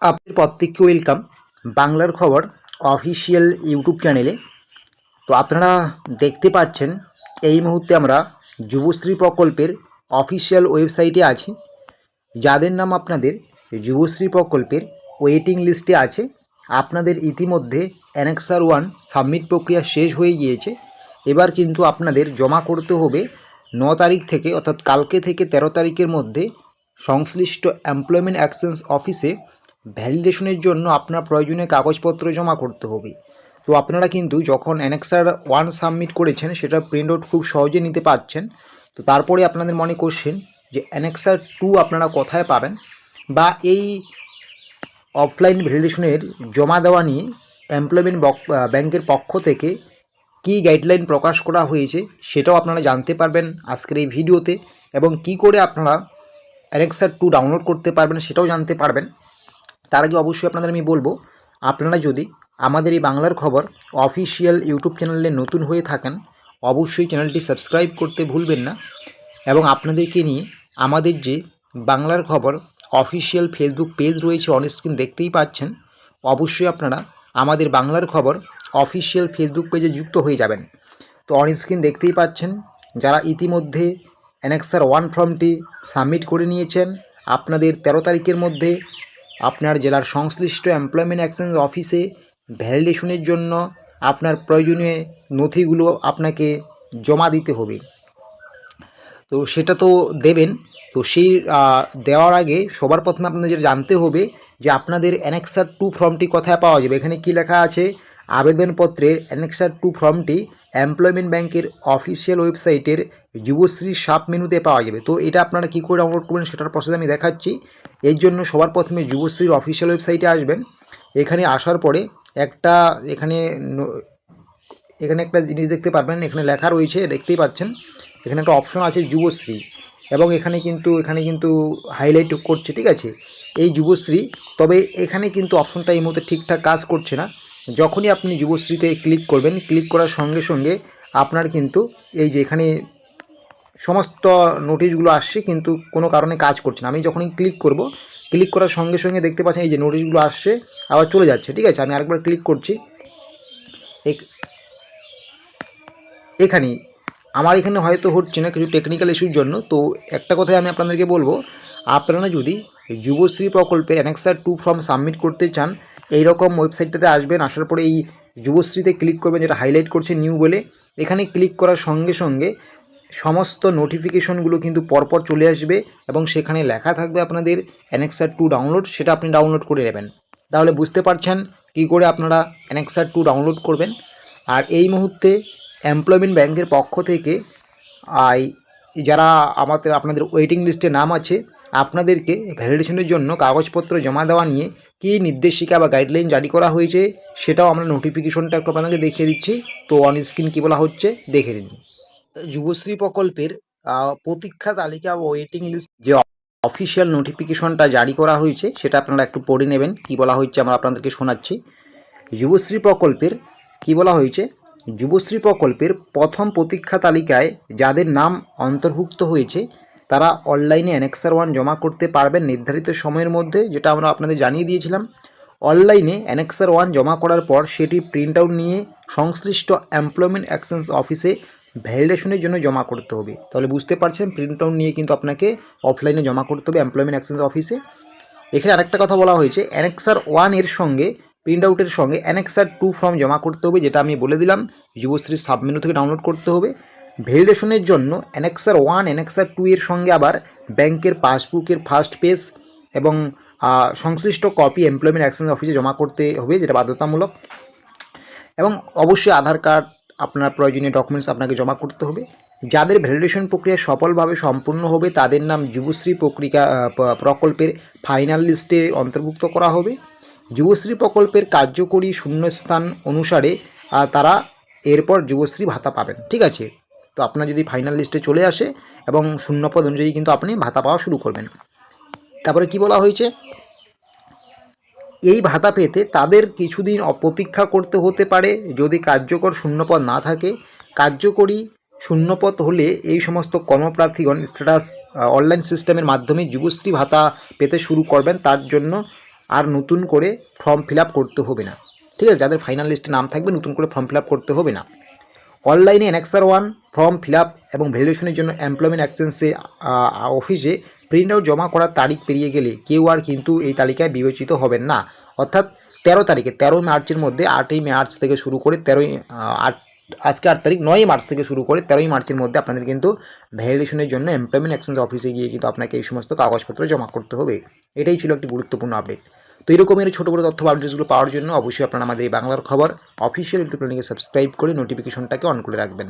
আপনাদের প্রত্যেককে ওয়েলকাম বাংলার খবর অফিসিয়াল ইউটিউব চ্যানেলে। তো আপনারা দেখতে পাচ্ছেন এই মুহূর্তে আমরা যুবশ্রী প্রকল্পের অফিসিয়াল ওয়েবসাইটে আছি। যাদের নাম আপনাদের যুবশ্রী প্রকল্পের ওয়েটিং লিস্টে আছে, আপনাদের ইতিমধ্যে অ্যানেক্সার 1 সাবমিট প্রক্রিয়া শেষ হয়ে গিয়েছে। এবার কিন্তু আপনাদের জমা করতে হবে 9 তারিখ থেকে, অর্থাৎ কালকে থেকে 13 তারিখের মধ্যে সংশ্লিষ্ট এমপ্লয়মেন্ট অ্যাকশনস অফিসে ভ্যালিডেশনের জন্য আপনার প্রয়োজনীয় কাগজপত্র জমা করতে হবে। তো আপনারা কিন্তু যখন অ্যানেক্সার 1 সাবমিট করেছেন সেটা প্রিন্ট আউট খুব সহজে নিতে পারছেন। তো তারপরে আপনাদের মনে কোশ্চেন যে অ্যানেক্সার 2 আপনারা কোথায় পাবেন, বা এই অফলাইন ভ্যালিডেশনের জমা দেওয়া নিয়ে এমপ্লয়মেন্ট ব্যাংকের পক্ষ থেকে কী গাইডলাইন প্রকাশ করা হয়েছে সেটাও আপনারা জানতে পারবেন আজকের এই ভিডিওতে, এবং কি করে আপনারা অ্যানেক্সার 2 ডাউনলোড করতে পারবেন সেটাও জানতে পারবেন। তার আগে অবশ্যই আপনাদের আমি বলবো, আপনারা যদি আমাদের এই বাংলার খবর অফিসিয়াল ইউটিউব চ্যানেলে নতুন হয়ে থাকেন অবশ্যই চ্যানেলটি সাবস্ক্রাইব করতে ভুলবেন না, এবং আপনাদেরকে নিয়ে আমাদের যে বাংলার খবর অফিসিয়াল ফেসবুক পেজ রয়েছে অন স্ক্রিন দেখতেই পাচ্ছেন, অবশ্যই আপনারা আমাদের বাংলার খবর অফিসিয়াল ফেসবুক পেজে যুক্ত হয়ে যাবেন। তো অন স্ক্রিন দেখতেই পাচ্ছেন যারা ইতিমধ্যে অ্যানেক্সার 1 ফর্মটি সাবমিট করে নিয়েছেন, আপনাদের 13 তারিখের মধ্যে আপনার জেলার সংশ্লিষ্ট এমপ্লয়মেন্ট অ্যাকশন অফিসে ভ্যালিডেশনের জন্য আপনার প্রয়োজনীয় নথিগুলো আপনাকে জমা দিতে হবে। তো সেটা তো দেবেন। তো সেই দেওয়ার আগে সবার প্রথমে আপনাদের যেটা জানতে হবে যে আপনাদের অ্যানেক্সার 2 ফর্মটি কোথায় পাওয়া যাবে। এখানে কি লেখা আছে, আবেদনপত্রের অ্যানেক্সার 2 ফর্মটি এমপ্লয়মেন্ট ব্যাংকের অফিসিয়াল ওয়েবসাইটের যুবশ্রী সাব মেনুতে পাওয়া যাবে। তো এটা আপনারা কী করে ডাউনলোড করবেন সেটার প্রসেস আমি দেখাচ্ছি। এর জন্য সবার প্রথমে যুবশ্রীর অফিসিয়াল ওয়েবসাইটে আসবেন। এখানে আসার পরে একটা এখানে একটা জিনিস দেখতে পারবেন, এখানে লেখা রয়েছে দেখতেই পাচ্ছেন, এখানে একটা অপশন আছে যুবশ্রী, এবং এখানে কিন্তু হাইলাইট করছে, ঠিক আছে, এই যুবশ্রী। তবে এখানে কিন্তু অপশনটা এই মুহূর্তে ঠিকঠাক কাজ করছে না। যখনই আপনি যুবশ্রীতে ক্লিক করবেন, ক্লিক করার সঙ্গে সঙ্গে আপনার কিন্তু এই যে এখানে সমস্ত নোটিশগুলো আসছে কিন্তু কোনো কারণে কাজ করছে না। আমি যখনই ক্লিক করব, ক্লিক করার সঙ্গে সঙ্গে দেখতে পাচ্ছেন এই যে নোটিশগুলো আসছে আবার চলে যাচ্ছে, ঠিক আছে। আমি আরেকবার ক্লিক করছি, এখানে আমার এখানে হয়তো হচ্ছে না কিছু টেকনিক্যাল ইস্যুর জন্য। তো একটা কথাই আমি আপনাদেরকে বলবো, আপনারা যদি যুবশ্রী প্রকল্পের অ্যানেক্সার 2 ফর্ম সাবমিট করতে চান, এই রকম ওয়েবসাইটটাতে আসবেন। আসার পরে এই যুবশ্রীতে ক্লিক করবেন, যেটা হাইলাইট করছে নিউ বলে, এখানে ক্লিক করার সঙ্গে সঙ্গে সমস্ত নোটিফিকেশনগুলো কিন্তু পরপর চলে আসবে, এবং সেখানে লেখা থাকবে আপনাদের অ্যানেক্সার 2 ডাউনলোড, সেটা আপনি ডাউনলোড করে নেবেন। তাহলে বুঝতে পারছেন কী করে আপনারা অ্যানেক্সার 2 ডাউনলোড করবেন। আর এই মুহূর্তে এমপ্লয়মেন্ট ব্যাংকের পক্ষ থেকে যারা আপনাদের ওয়েটিং লিস্টে নাম আছে, আপনাদেরকে ভ্যালিডেশনের জন্য কাগজপত্র জমা দেওয়া নিয়ে কী নির্দেশিকা বা গাইডলাইন জারি করা হয়েছে সেটাও আমরা নোটিফিকেশনটা একটু আপনাদেরকে দেখিয়ে দিচ্ছি। তো অন স্ক্রিন কী বলা হচ্ছে দেখে নিন। যুবশ্রী প্রকল্পের প্রতীক্ষা তালিকা বা ওয়েটিং লিস্ট যে অফিসিয়াল নোটিফিকেশনটা জারি করা হয়েছে সেটা আপনারা একটু পড়ে নেবেন। কী বলা হচ্ছে আমরা আপনাদেরকে শোনাচ্ছি। যুবশ্রী প্রকল্পের কী বলা হয়েছে, যুবশ্রী প্রকল্পের প্রথম প্রতীক্ষা তালিকায় যাদের নাম অন্তর্ভুক্ত হয়েছে তারা অনলাইনে অ্যানেক্সার 1 জমা করতে পারবেন নির্ধারিত সময়ের মধ্যে, যেটা আমরা আপনাদের জানিয়ে দিয়েছিলাম। অনলাইনে অ্যানেক্সার 1 জমা করার পর সেটি প্রিন্ট আউট নিয়ে সংশ্লিষ্ট এমপ্লয়মেন্ট অ্যাকশনস অফিসে ভ্যালিডেশনের জন্য জমা করতে হবে। তাহলে বুঝতে পারছেন প্রিন্ট আউট নিয়ে কিন্তু আপনাকে অফলাইনে জমা করতে হবে এমপ্লয়মেন্ট অ্যাকশনস অফিসে। এখানে আরেকটা কথা বলা হয়েছে, অ্যানেক্সার 1 এর সঙ্গে প্রিন্ট আউটের সঙ্গে অ্যানেক্সার 2 ফর্ম জমা করতে হবে, যেটা আমি বলে দিলাম যুবশ্রীর সাবমেনু থেকে ডাউনলোড করতে হবে। ভ্যালিডেশনের জন্য অ্যানেক্সার 1 অ্যানেক্সার 2 এর সঙ্গে আবার ব্যাংকের পাসবুকের ফার্স্ট পেজ এবং সংশ্লিষ্ট কপি এমপ্লয়মেন্ট অ্যাকশন অফিসে জমা করতে হবে, যেটা বাধ্যতামূলক। এবং অবশ্যই আধার কার্ড, আপনার প্রয়োজনীয় ডকুমেন্টস আপনাকে জমা করতে হবে। যাদের ভ্যালিডেশন প্রক্রিয়া সফলভাবে সম্পূর্ণ হবে তাদের নাম যুবশ্রী প্রকল্পের ফাইনাল লিস্টে অন্তর্ভুক্ত করা হবে। যুবশ্রী প্রকল্পের কার্যকরী শূন্যস্থান অনুসারে তারা এরপর যুবশ্রী ভাতা পাবেন, ঠিক আছে। তো আপনার যদি ফাইনাল লিস্টে চলে আসে এবং শূন্যপদ অনুযায়ী কিন্তু আপনি ভাতা পাওয়া শুরু করবেন। তারপরে কি বলা হয়েছে, এই ভাতা পেতে তাদের কিছুদিন প্রতীক্ষা করতে হতে পারে যদি কার্যকর শূন্যপদ না থাকে। কার্যকরী শূন্যপদ হলে এই সমস্ত কর্মপ্রার্থীগণ স্ট্যাটাস অনলাইন সিস্টেমের মাধ্যমে যুবশ্রী ভাতা পেতে শুরু করবেন। তার জন্য আর নতুন করে ফর্ম ফিল আপ করতে হবে না। ঠিক আছে, যাদের ফাইনাল লিস্টে নাম থাকবে নতুন করে ফর্ম ফিল আপ করতে হবে না। অনলাইনে অ্যানেক্সার 1 ফর্ম ফিল আপ এবং ভ্যালিডেশনের জন্য এমপ্লয়মেন্ট এক্সচেঞ্জে অফিসে প্রিন্ট আউট জমা করার তারিখ পেরিয়ে গেলে কেউ আর কিন্তু এই তালিকায় বিবেচিত হবেন না। অর্থাৎ 13 মার্চের মধ্যে 8ই মার্চ থেকে শুরু করে 8 তারিখ 9ই মার্চ থেকে শুরু করে 13ই মার্চের মধ্যে আপনাদের কিন্তু ভ্যালিডেশনের জন্য এমপ্লয়মেন্ট এক্সচেঞ্জ অফিসে গিয়ে কিন্তু আপনাকে এই সমস্ত কাগজপত্র জমা করতে হবে। এটাই ছিল একটি গুরুত্বপূর্ণ আপডেট। তো এরকমের ছোটো বড়ো তথ্য আপডেটসগুলো পাওয়ার জন্য অবশ্যই আপনারা আমাদের এই বাংলার খবর অফিসিয়াল ইউটিউব চ্যানেলকে সাবস্ক্রাইব করে নোটিফিকেশনটাকে অন করে রাখবেন।